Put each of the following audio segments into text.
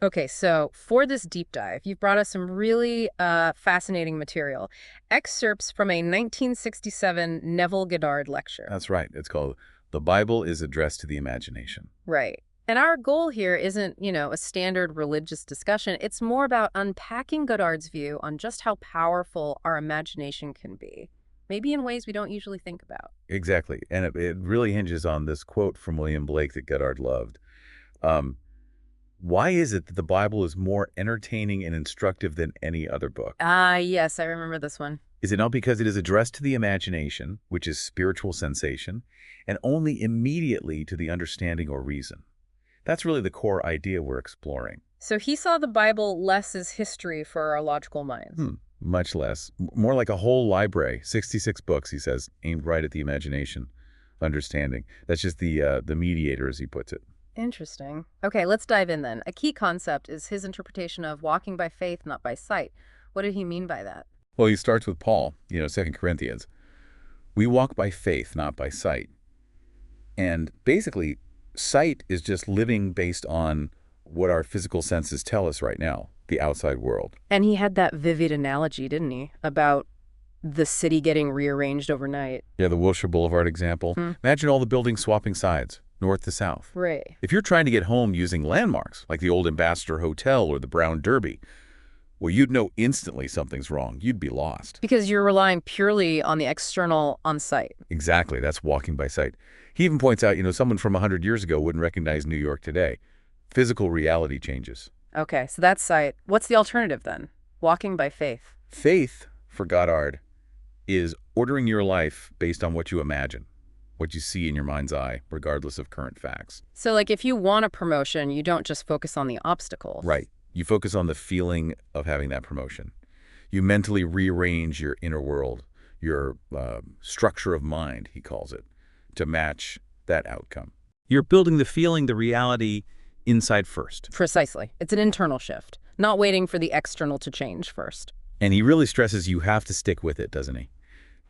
Okay, so for this deep dive, you've brought us some really fascinating material. Excerpts from a 1967 Neville Goddard lecture. That's right. It's called The Bible is Addressed to the Imagination. Right. And our goal here isn't, a standard religious discussion. It's more about unpacking Goddard's view on just how powerful our imagination can be, maybe in ways we don't usually think about. Exactly. And it really hinges on this quote from William Blake that Goddard loved. Um, why is it that the Bible is more entertaining and instructive than any other book? Ah, yes, I remember this one. Is it not because it is addressed to the imagination, which is spiritual sensation, and only immediately to the understanding or reason? That's really the core idea we're exploring. So he saw the Bible less as history for our logical minds. Much less. More like a whole library, 66 books, he says, aimed right at the imagination, understanding. That's just the mediator, as he puts it. Interesting. Okay, let's dive in then. A key concept is his interpretation of walking by faith, not by sight. What did he mean by that? Well, he starts with Paul, 2 Corinthians. We walk by faith, not by sight. And basically, sight is just living based on what our physical senses tell us right now, the outside world. And he had that vivid analogy, didn't he, about the city getting rearranged overnight. Yeah, the Wilshire Boulevard example. Imagine all the buildings swapping sides, north to south. Right. If you're trying to get home using landmarks, like the old Ambassador Hotel or the Brown Derby, well, you'd know instantly something's wrong. You'd be lost. Because you're relying purely on the external on sight. Exactly. That's walking by sight. He even points out, someone from 100 years ago wouldn't recognize New York today. Physical reality changes. Okay, so that's sight. What's the alternative then? Walking by faith. Faith, for Goddard, is ordering your life based on what you imagine, what you see in your mind's eye, regardless of current facts. So like if you want a promotion, you don't just focus on the obstacles. Right. You focus on the feeling of having that promotion. You mentally rearrange your inner world, your structure of mind, he calls it, to match that outcome. You're building the feeling, the reality, inside first. Precisely. It's an internal shift, not waiting for the external to change first. And he really stresses you have to stick with it, doesn't he?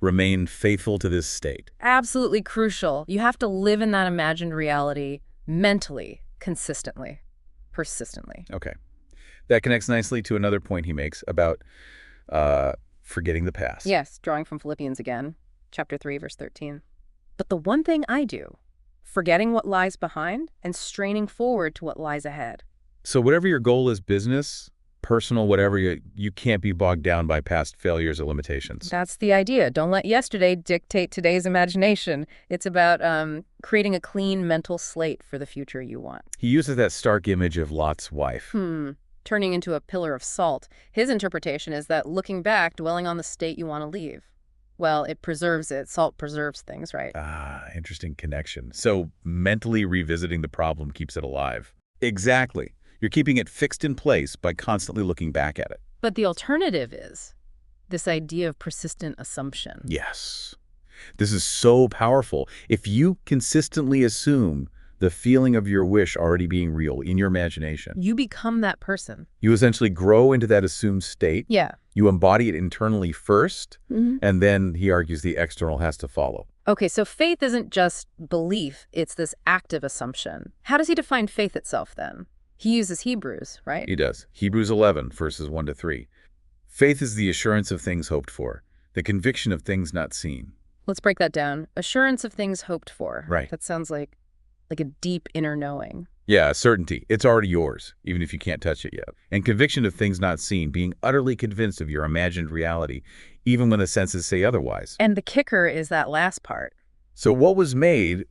Remain faithful to this state. Absolutely crucial. You have to live in that imagined reality mentally, consistently, persistently. Okay. That connects nicely to another point he makes about forgetting the past. Yes, drawing from Philippians again, chapter 3, verse 13. But the one thing I do, forgetting what lies behind and straining forward to what lies ahead. So whatever your goal is, business, personal, whatever, you can't be bogged down by past failures or limitations. That's the idea. Don't let yesterday dictate today's imagination. It's about creating a clean mental slate for the future you want. He uses that stark image of Lot's wife. Turning into a pillar of salt. His interpretation is that looking back, dwelling on the state you want to leave. Well, it preserves it. Salt preserves things, right? Ah, interesting connection. So mentally revisiting the problem keeps it alive. Exactly. You're keeping it fixed in place by constantly looking back at it. But the alternative is this idea of persistent assumption. Yes. This is so powerful. If you consistently assume the feeling of your wish already being real in your imagination, You become that person. you essentially grow into that assumed state. Yeah. You embody it internally first, and then, he argues, the external has to follow. Okay, so faith isn't just belief. It's this active assumption. How does he define faith itself then? He uses Hebrews, right? He does. Hebrews 11, verses 1 to 3. Faith is the assurance of things hoped for, the conviction of things not seen. Let's break that down. Assurance of things hoped for. Right. That sounds like a deep inner knowing. Yeah, certainty. It's already yours, even if you can't touch it yet. And conviction of things not seen, being utterly convinced of your imagined reality, even when the senses say otherwise. And the kicker is that last part. So what was made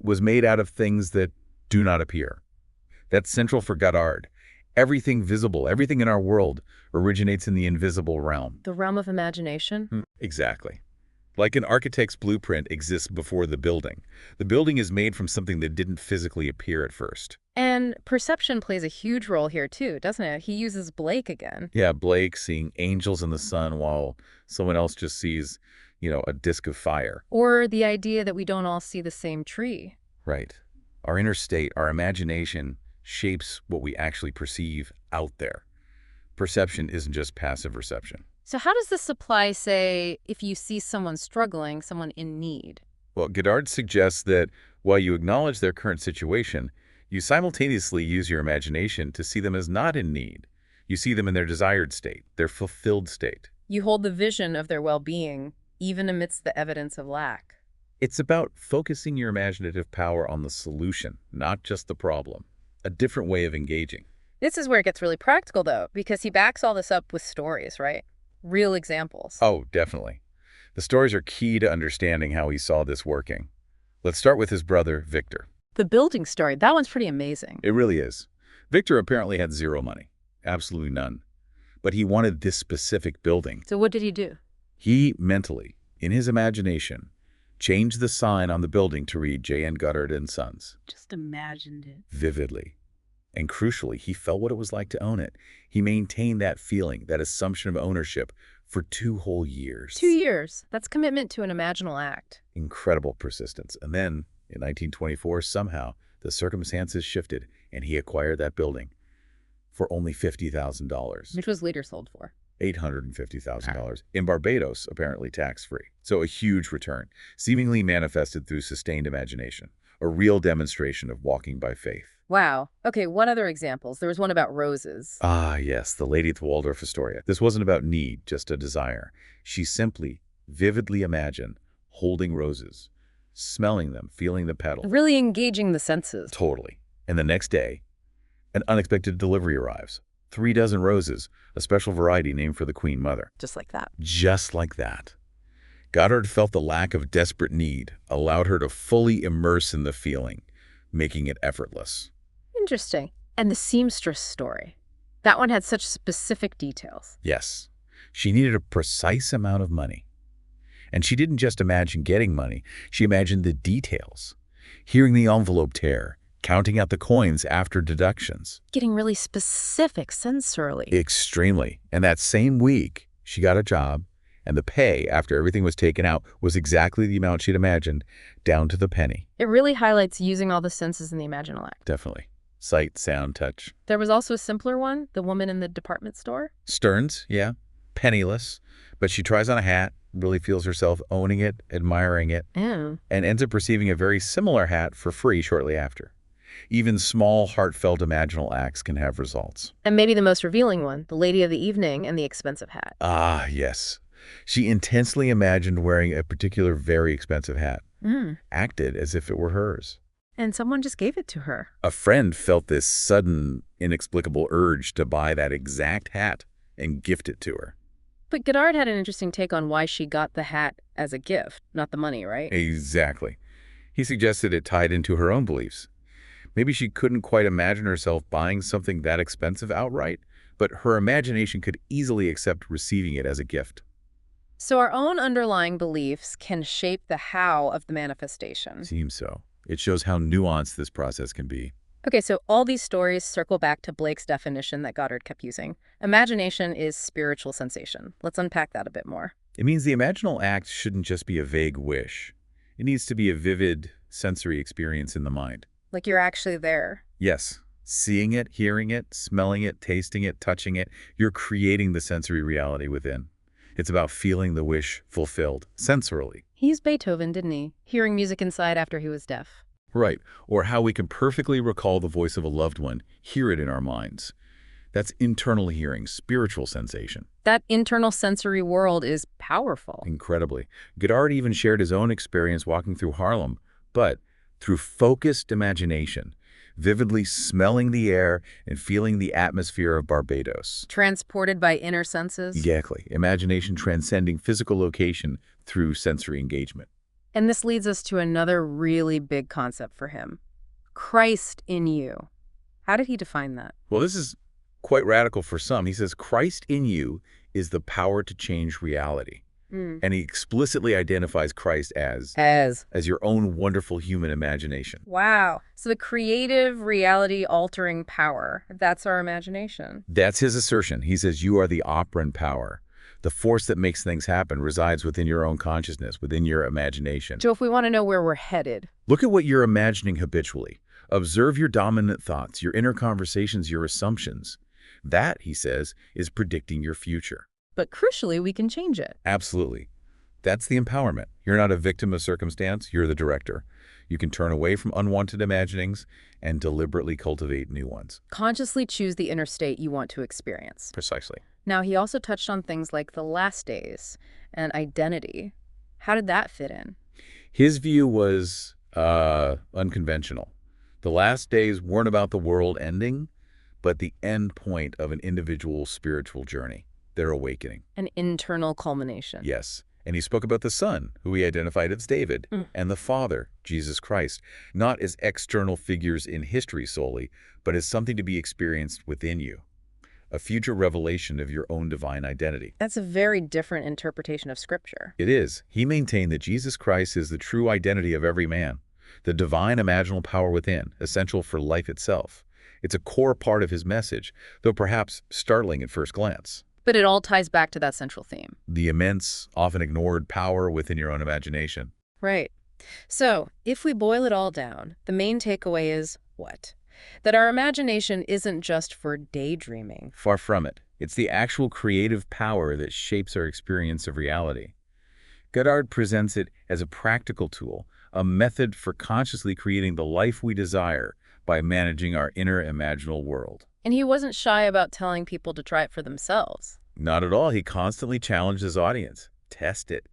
out of things that do not appear. That's central for Goddard. Everything visible, everything in our world originates in the invisible realm. The realm of imagination? Exactly. Like an architect's blueprint exists before the building. The building is made from something that didn't physically appear at first. And perception plays a huge role here too, doesn't it? He uses Blake again. Yeah, Blake seeing angels in the sun while someone else just sees, a disk of fire. Or the idea that we don't all see the same tree. Right. Our inner state, our imagination, shapes what we actually perceive out there. Perception isn't just passive reception. So how does this apply, say, if you see someone struggling, someone in need? Well, Goddard suggests that while you acknowledge their current situation, You simultaneously use your imagination to see them as not in need. You see them in their desired state, their fulfilled state. You hold the vision of their well-being, even amidst the evidence of lack. It's about focusing your imaginative power on the solution, not just the problem. A different way of engaging. This is where it gets really practical, though, because he backs all this up with stories, right? Real examples. Oh, definitely. The stories are key to understanding how he saw this working. Let's start with his brother, Victor. The building story, that one's pretty amazing. It really is. Victor apparently had zero money. Absolutely none. But he wanted this specific building. So what did he do? He mentally, in his imagination, changed the sign on the building to read J.N. Goddard and Sons. Just imagined it. Vividly. And crucially, he felt what it was like to own it. He maintained that feeling, that assumption of ownership, for 2 whole years. 2 years. That's commitment to an imaginal act. Incredible persistence. And then, in 1924, somehow, the circumstances shifted, and he acquired that building for only $50,000. Which was later sold for? $850,000. In Barbados, apparently tax-free. So a huge return, seemingly manifested through sustained imagination. A real demonstration of walking by faith. Wow. Okay, what other examples? There was one about roses. Ah, yes, the lady at the Waldorf Astoria. This wasn't about need, just a desire. She simply, vividly imagined holding roses, smelling them, feeling the petals. Really engaging the senses. Totally. And the next day, an unexpected delivery arrives. 3 dozen roses, a special variety named for the Queen Mother. Just like that. Just like that. Goddard felt the lack of desperate need allowed her to fully immerse in the feeling, making it effortless. Interesting. And the seamstress story. That one had such specific details. Yes. She needed a precise amount of money. And she didn't just imagine getting money, she imagined the details. Hearing the envelope tear, counting out the coins after deductions. Getting really specific sensorily. Extremely. And that same week, she got a job, and the pay, after everything was taken out, was exactly the amount she'd imagined, down to the penny. It really highlights using all the senses in the imaginal act. Definitely. Sight, sound, touch. There was also a simpler one, the woman in the department store. Stearns, yeah. Penniless. But she tries on a hat, really feels herself owning it, admiring it, and ends up receiving a very similar hat for free shortly after. Even small, heartfelt imaginal acts can have results. And maybe the most revealing one, the lady of the evening and the expensive hat. Ah, yes. She intensely imagined wearing a particular very expensive hat. Acted as if it were hers. And someone just gave it to her. A friend felt this sudden, inexplicable urge to buy that exact hat and gift it to her. But Goddard had an interesting take on why she got the hat as a gift, not the money, right? Exactly. He suggested it tied into her own beliefs. Maybe she couldn't quite imagine herself buying something that expensive outright, but her imagination could easily accept receiving it as a gift. So our own underlying beliefs can shape the how of the manifestation. Seems so. It shows how nuanced this process can be. Okay, so all these stories circle back to Blake's definition that Goddard kept using. Imagination is spiritual sensation. Let's unpack that a bit more. It means the imaginal act shouldn't just be a vague wish. It needs to be a vivid sensory experience in the mind. Like you're actually there. Yes. Seeing it, hearing it, smelling it, tasting it, touching it. You're creating the sensory reality within. It's about feeling the wish fulfilled, sensorily. He used Beethoven, didn't he? Hearing music inside after he was deaf. Right. Or how we can perfectly recall the voice of a loved one, hear it in our minds. That's internal hearing, spiritual sensation. That internal sensory world is powerful. Incredibly. Goddard even shared his own experience walking through Harlem, but through focused imagination, vividly smelling the air and feeling the atmosphere of Barbados. Transported by inner senses. Exactly. Imagination transcending physical location through sensory engagement. And this leads us to another really big concept for him. Christ in you. How did he define that? Well, this is quite radical for some. He says, Christ in you is the power to change reality. And he explicitly identifies Christ as your own wonderful human imagination. Wow. So the creative, reality-altering power, that's our imagination. That's his assertion. He says you are the operant power. The force that makes things happen resides within your own consciousness, within your imagination. So if we want to know where we're headed. Look at what you're imagining habitually. Observe your dominant thoughts, your inner conversations, your assumptions. That, he says, is predicting your future. But crucially, we can change it. Absolutely. That's the empowerment. You're not a victim of circumstance, you're the director. You can turn away from unwanted imaginings and deliberately cultivate new ones. Consciously choose the inner state you want to experience. Precisely. Now, he also touched on things like the last days and identity. How did that fit in? His view was unconventional. The last days weren't about the world ending, but the end point of an individual's spiritual journey, their awakening. An internal culmination. Yes. And he spoke about the Son, who he identified as David, and the Father, Jesus Christ, not as external figures in history solely, but as something to be experienced within you, a future revelation of your own divine identity. That's a very different interpretation of Scripture. It is. He maintained that Jesus Christ is the true identity of every man, the divine imaginal power within, essential for life itself. It's a core part of his message, though perhaps startling at first glance. But it all ties back to that central theme. The immense, often ignored power within your own imagination. Right. So, if we boil it all down, the main takeaway is what? That our imagination isn't just for daydreaming. Far from it. It's the actual creative power that shapes our experience of reality. Goddard presents it as a practical tool, a method for consciously creating the life we desire by managing our inner imaginal world. And he wasn't shy about telling people to try it for themselves. Not at all. He constantly challenged his audience. Test it.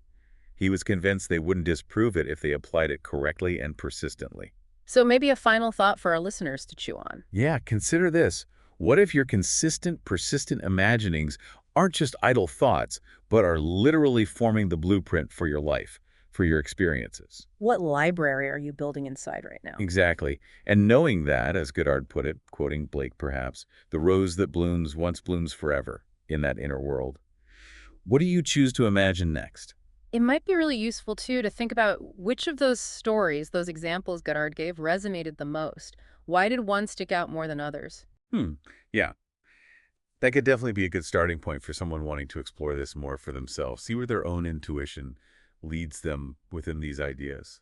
He was convinced they wouldn't disprove it if they applied it correctly and persistently. So maybe a final thought for our listeners to chew on. Yeah, consider this. What if your consistent, persistent imaginings aren't just idle thoughts, but are literally forming the blueprint for your life, for your experiences? What library are you building inside right now? Exactly. And knowing that, as Goddard put it, quoting Blake perhaps, the rose that blooms once blooms forever in that inner world. What do you choose to imagine next? It might be really useful, too, to think about which of those stories, those examples Goddard gave, resonated the most. Why did one stick out more than others? Yeah. That could definitely be a good starting point for someone wanting to explore this more for themselves, see where their own intuition leads them within these ideas.